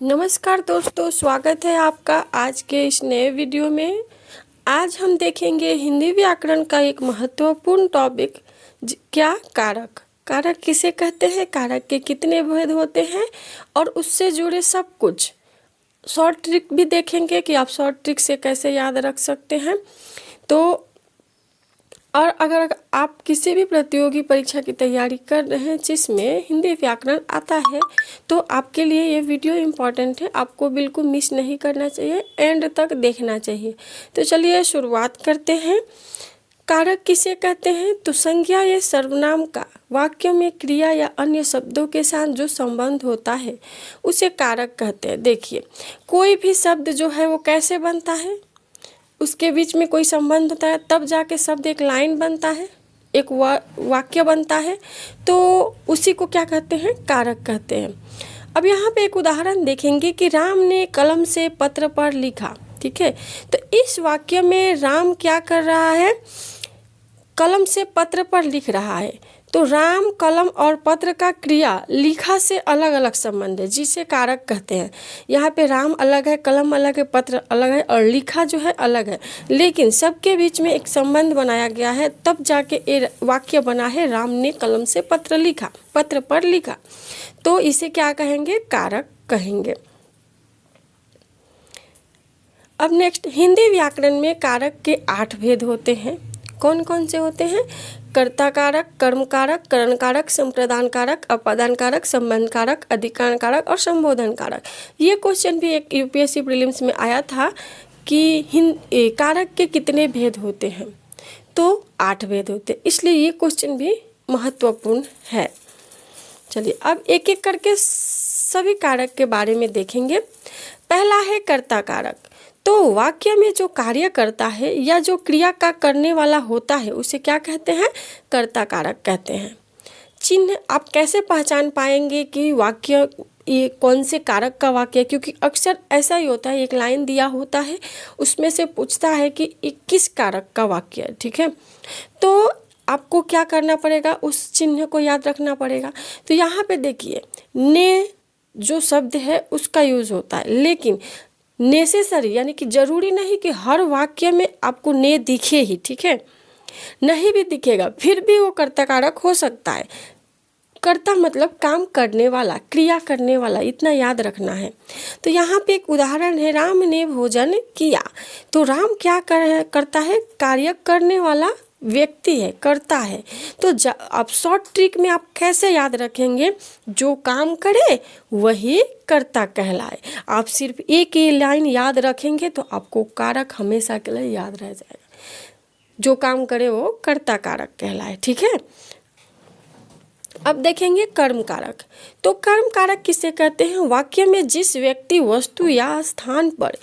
नमस्कार दोस्तों, स्वागत है आपका आज के इस नए वीडियो में। आज हम देखेंगे हिंदी व्याकरण का एक महत्वपूर्ण टॉपिक, क्या कारक। कारक किसे कहते हैं, कारक के कितने भेद होते हैं और उससे जुड़े सब कुछ। शॉर्ट ट्रिक भी देखेंगे कि आप शॉर्ट ट्रिक से कैसे याद रख सकते हैं। तो और अगर आप किसी भी प्रतियोगी परीक्षा की तैयारी कर रहे हैं जिसमें हिंदी व्याकरण आता है तो आपके लिए ये वीडियो इम्पॉर्टेंट है, आपको बिल्कुल मिस नहीं करना चाहिए, एंड तक देखना चाहिए। तो चलिए शुरुआत करते हैं। कारक किसे कहते हैं, तो संज्ञा या सर्वनाम का वाक्यों में क्रिया या अन्य शब्दों के साथ जो संबंध होता है उसे कारक कहते हैं। देखिए, कोई भी शब्द जो है वो कैसे बनता है, उसके बीच में कोई संबंध होता है तब जाके शब्द एक लाइन बनता है, एक वाक्य बनता है, तो उसी को क्या कहते हैं, कारक कहते हैं। अब यहाँ पे एक उदाहरण देखेंगे कि राम ने कलम से पत्र पर लिखा। ठीक है, तो इस वाक्य में राम क्या कर रहा है, कलम से पत्र पर लिख रहा है। तो राम, कलम और पत्र का क्रिया लिखा से अलग अलग संबंध है जिसे कारक कहते हैं। यहाँ पे राम अलग है, कलम अलग है, पत्र अलग है और लिखा जो है अलग है, लेकिन सबके बीच में एक संबंध बनाया गया है, तब जाके ये वाक्य बना है, राम ने कलम से पत्र लिखा, पत्र पर लिखा। तो इसे क्या कहेंगे, कारक कहेंगे। अब नेक्स्ट, हिंदी व्याकरण में कारक के 8 भेद होते हैं। कौन कौन से होते हैं, कर्ता कारक, कर्म कारक, करण कारक, संप्रदान कारक, अपादान कारक, संबंध कारक, अधिकरण कारक और संबोधन कारक। ये क्वेश्चन भी एक यूपीएससी प्रीलिम्स में आया था कि कारक के कितने भेद होते हैं, तो 8 भेद होते हैं, इसलिए ये क्वेश्चन भी महत्वपूर्ण है। चलिए अब एक एक करके सभी कारक के बारे में देखेंगे। पहला है कर्ता कारक। तो वाक्य में जो कार्य करता है या जो क्रिया का करने वाला होता है उसे क्या कहते हैं, कर्ता कारक कहते हैं। चिन्ह आप कैसे पहचान पाएंगे कि वाक्य ये कौन से कारक का वाक्य है, क्योंकि अक्सर ऐसा ही होता है, एक लाइन दिया होता है उसमें से पूछता है कि ये किस कारक का वाक्य है। ठीक है, तो आपको क्या करना पड़ेगा, उस चिन्ह को याद रखना पड़ेगा। तो यहाँ पे देखिए, ने जो शब्द है उसका यूज होता है, लेकिन नेसेसरी यानी कि जरूरी नहीं कि हर वाक्य में आपको ने दिखे ही। ठीक है, नहीं भी दिखेगा फिर भी वो कर्ता कारक हो सकता है। कर्ता मतलब काम करने वाला, क्रिया करने वाला, इतना याद रखना है। तो यहाँ पे एक उदाहरण है, राम ने भोजन किया। तो राम क्या करता है, कार्य करने वाला व्यक्ति है, करता है। तो अब शॉर्ट ट्रिक में आप कैसे याद रखेंगे, जो काम करे वही कर्ता कहलाए। आप सिर्फ एक ही लाइन याद रखेंगे तो आपको कारक हमेशा के लिए याद रह जाएगा, जो काम करे वो कर्ता कारक कहलाए। ठीक है, अब देखेंगे कर्म कारक। तो कर्म कारक किसे कहते हैं, वाक्य में जिस व्यक्ति, वस्तु या स्थान पर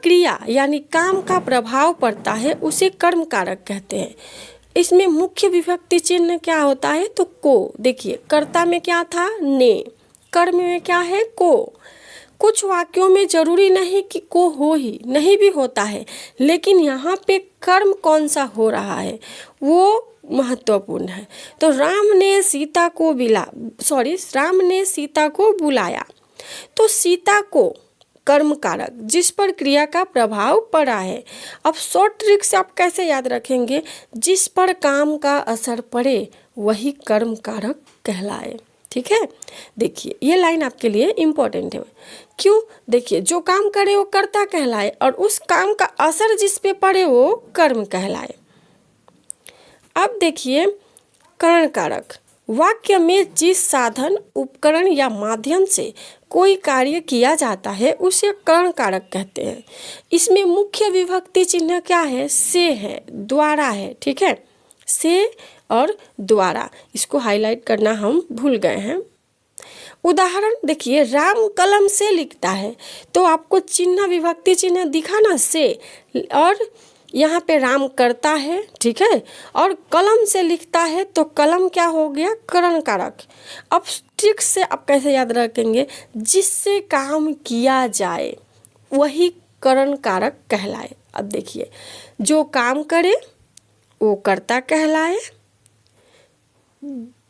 क्रिया यानी काम का प्रभाव पड़ता है उसे कर्म कारक कहते हैं। इसमें मुख्य विभक्ति चिन्ह क्या होता है, तो को। देखिए, कर्ता में क्या था, ने, कर्म में क्या है, को। कुछ वाक्यों में जरूरी नहीं कि को हो ही, नहीं भी होता है, लेकिन यहाँ पे कर्म कौन सा हो रहा है वो महत्वपूर्ण है। तो राम ने सीता को बुलाया। तो सीता को कर्म कारक, जिस पर क्रिया का प्रभाव पड़ा है। अब शॉर्ट ट्रिक से आप कैसे याद रखेंगे, जिस पर काम का असर पड़े वही कर्म कारक कहलाए। ठीक है, देखिए ये लाइन आपके लिए इम्पोर्टेंट है। क्यों, देखिए, जो काम करे वो कर्ता कहलाए और उस काम का असर जिस पे पड़े वो कर्म कहलाए। अब देखिए, करण कारक, वाक्य में जिस साधन, उपकरण या माध्यम से कोई कार्य किया जाता है उसे करण कारक कहते हैं। इसमें मुख्य विभक्ति चिन्ह क्या है, से है, द्वारा है। ठीक है, से और द्वारा, इसको हाईलाइट करना हम भूल गए हैं। उदाहरण देखिए, राम कलम से लिखता है। तो आपको चिन्ह, विभक्ति चिन्ह दिखा ना, से, और यहाँ पे राम करता है। ठीक है, और कलम से लिखता है तो कलम क्या हो गया, करण कारक। अब ट्रिक से आप कैसे याद रखेंगे, जिससे काम किया जाए वही करण कारक कहलाए। अब देखिए, जो काम करे वो कर्ता कहलाए,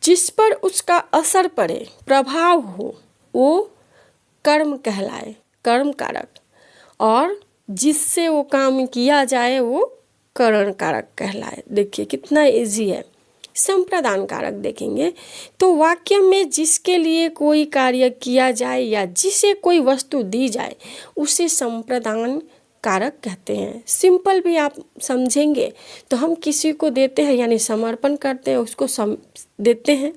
जिस पर उसका असर पड़े, प्रभाव हो, वो कर्म कहलाए, कर्म कारक, और जिससे वो काम किया जाए वो करण कारक कहलाए। देखिए कितना इजी है। संप्रदान कारक देखेंगे तो वाक्य में जिसके लिए कोई कार्य किया जाए या जिसे कोई वस्तु दी जाए उसे संप्रदान कारक कहते हैं। सिंपल भी आप समझेंगे तो हम किसी को देते हैं यानी समर्पण करते हैं, उसको देते हैं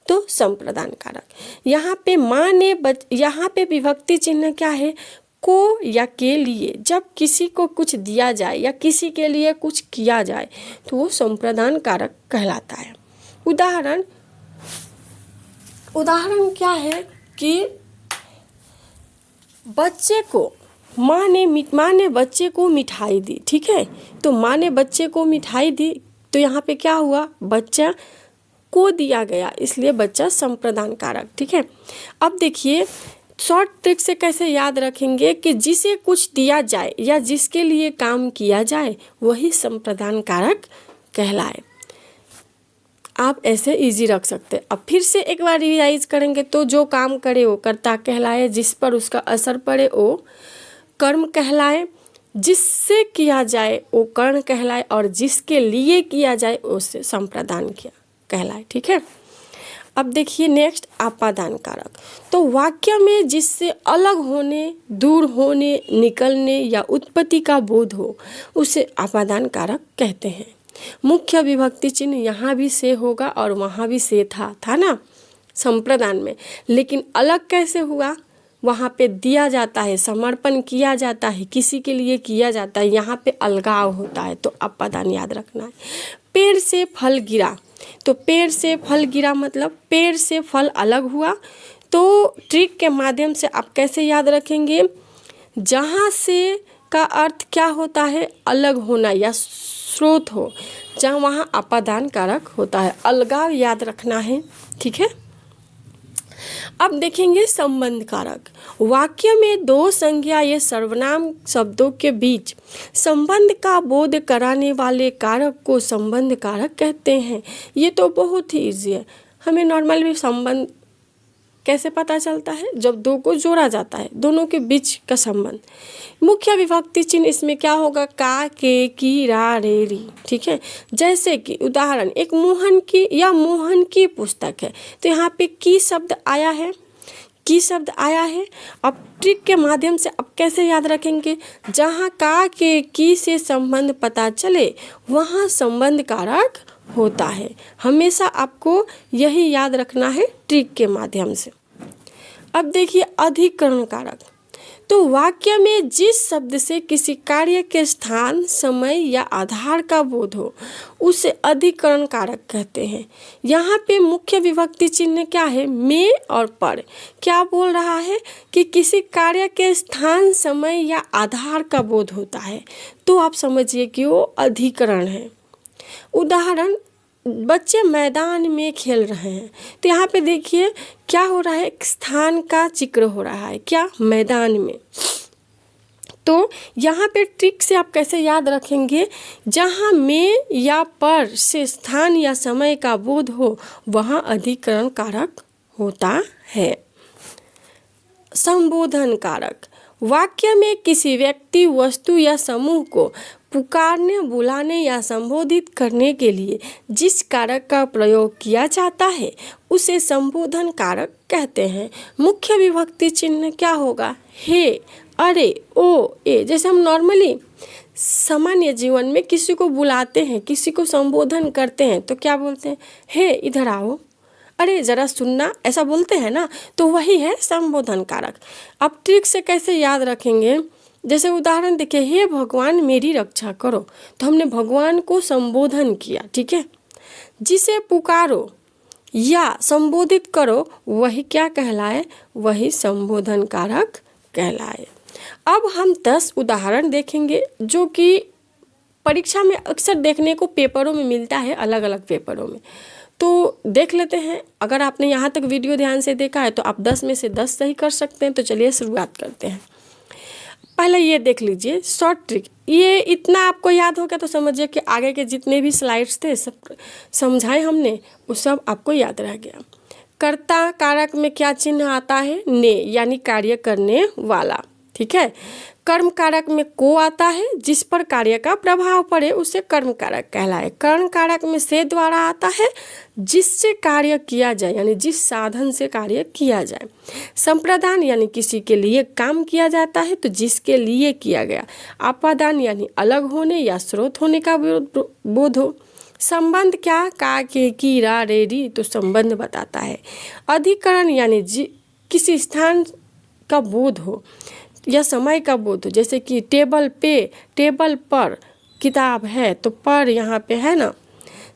तो संप्रदान कारक। यहाँ पे यहाँ पे विभक्ति चिन्ह क्या है, को या के लिए। जब किसी को कुछ दिया जाए या किसी के लिए कुछ किया जाए तो वो संप्रदान कारक कहलाता है। उदाहरण क्या है कि बच्चे को माँ ने बच्चे को मिठाई दी, ठीक है, तो माँ ने बच्चे को मिठाई दी तो यहाँ पे क्या हुआ, बच्चा को दिया गया, इसलिए बच्चा संप्रदान कारक, ठीक है। अब देखिए शॉर्ट ट्रिक से कैसे याद रखेंगे कि जिसे कुछ दिया जाए या जिसके लिए काम किया जाए वही संप्रदान कारक कहलाए। आप ऐसे इजी रख सकते। अब फिर से एक बार रिवाइज करेंगे तो जो काम करे वो कर्ता कहलाए, जिस पर उसका असर पड़े वो कर्म कहलाए, जिससे किया जाए वो कर्ण कहलाए, और जिसके लिए किया जाए उससे संप्रदान कहलाए, ठीक है। अब देखिए नेक्स्ट आपादान कारक। तो वाक्य में जिससे अलग होने, दूर होने, निकलने या उत्पत्ति का बोध हो उसे आपादान कारक कहते हैं। मुख्य विभक्ति चिन्ह यहाँ भी से होगा और वहाँ भी से था ना संप्रदान में, लेकिन अलग कैसे हुआ, वहाँ पे दिया जाता है, समर्पण किया जाता है, किसी के लिए किया जाता है, यहाँ पे अलगाव होता है, तो आपादान याद रखना है। पेड़ से फल गिरा, तो पेड़ से फल गिरा मतलब पेड़ से फल अलग हुआ। तो ट्रिक के माध्यम से आप कैसे याद रखेंगे, जहाँ से का अर्थ क्या होता है, अलग होना या स्रोत हो, जहाँ वहाँ आपादान कारक होता है, अलगाव याद रखना है, ठीक है। अब देखेंगे संबंध कारक। वाक्य में दो संज्ञा या सर्वनाम शब्दों के बीच संबंध का बोध कराने वाले कारक को संबंध कारक कहते हैं। ये तो बहुत ही इजी है। हमें नॉर्मल भी संबंध कैसे पता चलता है, जब दो को जोड़ा जाता है, दोनों के बीच का संबंध। मुख्य विभक्ति चिन्ह इसमें क्या होगा, का, के, की, रा, रे, री, ठीक है। जैसे कि उदाहरण, एक मोहन की पुस्तक है, तो यहाँ पे की शब्द आया है, की शब्द आया है। अब ट्रिक के माध्यम से अब कैसे याद रखेंगे, जहाँ का, के, की से संबंध पता चले वहाँ संबंध कारक होता है। हमेशा आपको यही याद रखना है ट्रिक के माध्यम से। अब देखिए अधिकरण कारक। तो वाक्य में जिस शब्द से किसी कार्य के स्थान, समय या आधार का बोध हो उसे अधिकरण कारक कहते हैं। यहाँ पे मुख्य विभक्ति चिन्ह क्या है, में और पर। क्या बोल रहा है कि किसी कार्य के स्थान, समय या आधार का बोध होता है, तो आप समझिए कि वो अधिकरण है। उदाहरण, बच्चे मैदान में खेल रहे हैं, तो यहाँ पे देखिए क्या हो रहा है, एक स्थान का जिक्र हो रहा है, क्या, मैदान में। तो यहाँ पे ट्रिक से आप कैसे याद रखेंगे, जहाँ में या पर से स्थान या समय का बोध हो वहाँ अधिकरण कारक होता है। संबोधन कारक। वाक्य में किसी व्यक्ति, वस्तु या समूह को पुकारने, बुलाने या संबोधित करने के लिए जिस कारक का प्रयोग किया जाता है उसे संबोधन कारक कहते हैं। मुख्य विभक्ति चिन्ह क्या होगा, हे, अरे, ओ, ए। जैसे हम नॉर्मली सामान्य जीवन में किसी को बुलाते हैं, किसी को संबोधन करते हैं तो क्या बोलते हैं, हे इधर आओ, अरे ज़रा सुनना, ऐसा बोलते हैं ना, तो वही है संबोधन कारक। अब ट्रिक से कैसे याद रखेंगे, जैसे उदाहरण देखिए, हे भगवान मेरी रक्षा करो, तो हमने भगवान को संबोधन किया, ठीक है। जिसे पुकारो या संबोधित करो वही क्या कहलाए, वही संबोधन कारक कहलाए। अब हम 10 उदाहरण देखेंगे जो कि परीक्षा में अक्सर देखने को पेपरों में मिलता है, अलग अलग पेपरों में। तो देख लेते हैं। अगर आपने यहाँ तक वीडियो ध्यान से देखा है तो आप 10 में से 10 सही कर सकते हैं। तो चलिए शुरुआत करते हैं। पहले ये देख लीजिए शॉर्ट ट्रिक, ये इतना आपको याद हो गया तो समझिए कि आगे के जितने भी स्लाइड्स थे सब समझाए हमने, वो सब आपको याद रह गया। कर्ता कारक में क्या चिन्ह आता है? ने, यानी कार्य करने वाला। ठीक है। कर्म कारक में को आता है, जिस पर कार्य का प्रभाव पड़े उसे कर्म कारक कहलाए। करण कारक में से द्वारा आता है, जिससे कार्य किया जाए, यानी जिस साधन से कार्य किया जाए। संप्रदान यानी किसी के लिए काम किया जाता है तो जिसके लिए किया गया। आपादान यानी अलग होने या स्रोत होने का बोध हो। संबंध क्या? का, के, की, रा, रे, री, तो संबंध बताता है। अधिकरण यानी किसी स्थान का बोध हो या समय का बोध हो, जैसे कि टेबल पे, टेबल पर किताब है तो पर यहाँ पे है ना।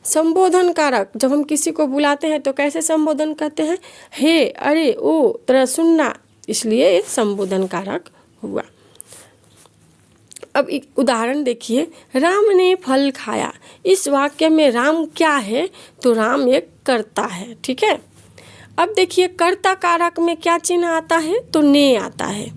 संबोधन कारक, जब हम किसी को बुलाते हैं तो कैसे संबोधन करते हैं? हे, अरे, ओ, तरह सुनना, इसलिए ये संबोधन कारक हुआ। अब एक उदाहरण देखिए, राम ने फल खाया। इस वाक्य में राम क्या है? तो राम एक कर्ता है। ठीक है। अब देखिए कर्ता कारक में क्या चिन्ह आता है? तो ने आता है।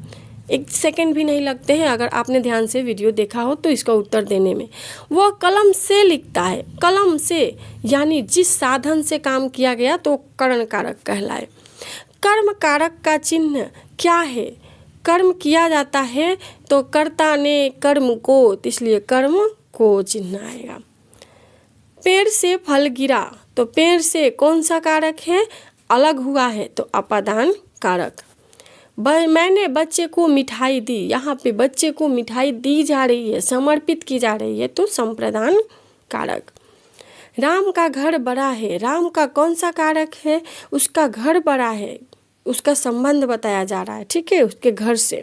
एक सेकंड भी नहीं लगते हैं अगर आपने ध्यान से वीडियो देखा हो तो इसका उत्तर देने में। वह कलम से लिखता है। कलम से यानी जिस साधन से काम किया गया तो करण कारक कहलाए। कर्म कारक का चिन्ह क्या है? कर्म किया जाता है तो कर्ता ने कर्म को, इसलिए कर्म को चिन्ह आएगा। पेड़ से फल गिरा तो पेड़ से कौन सा कारक है? अलग हुआ है तो अपादान कारक। मैंने बच्चे को मिठाई दी, यहाँ पे बच्चे को मिठाई दी जा रही है, समर्पित की जा रही है तो संप्रदान कारक। राम का घर बड़ा है। राम का कौन सा कारक है? उसका घर बड़ा है, उसका संबंध बताया जा रहा है। ठीक है, उसके घर से।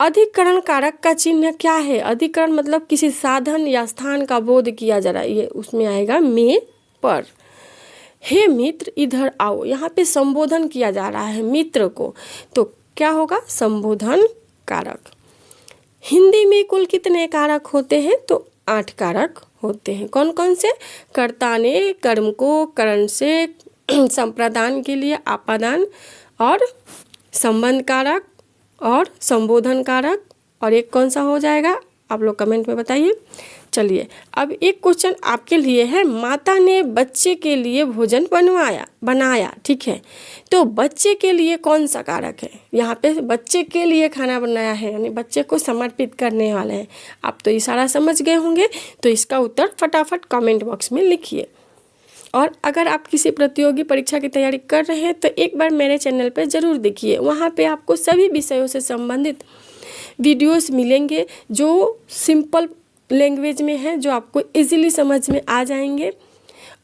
अधिकरण कारक का चिन्ह क्या है? अधिकरण मतलब किसी साधन या स्थान का बोध किया जा रहा है, ये उसमें आएगा में, पर। हे मित्र इधर आओ, यहाँ पे संबोधन किया जा रहा है मित्र को, तो क्या होगा? संबोधन कारक। हिंदी में कुल कितने कारक होते हैं? तो 8 कारक होते हैं। कौन कौन से? कर्ता ने कर्म को, करण से, संप्रदान के लिए आपादान, और संबंध कारक, और संबोधन कारक, और एक कौन सा हो जाएगा? आप लोग कमेंट में बताइए। चलिए अब एक क्वेश्चन आपके लिए है। माता ने बच्चे के लिए भोजन बनाया। ठीक है, तो बच्चे के लिए कौन सा कारक है? यहाँ पे बच्चे के लिए खाना बनाया है, यानी बच्चे को समर्पित करने वाले हैं। आप तो इशारा समझ गए होंगे, तो इसका उत्तर फटाफट कमेंट बॉक्स में लिखिए। और अगर आप किसी प्रतियोगी परीक्षा की तैयारी कर रहे हैं तो एक बार मेरे चैनल पर ज़रूर देखिए। वहाँ पे आपको सभी विषयों से संबंधित वीडियोस मिलेंगे जो सिंपल लैंग्वेज में है, जो आपको इजीली समझ में आ जाएंगे।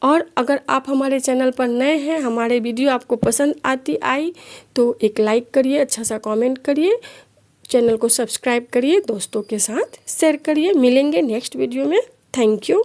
और अगर आप हमारे चैनल पर नए हैं, हमारे वीडियो आपको पसंद आई तो एक लाइक करिए, अच्छा सा कमेंट करिए, चैनल को सब्सक्राइब करिए, दोस्तों के साथ शेयर करिए। मिलेंगे नेक्स्ट वीडियो में। Thank you.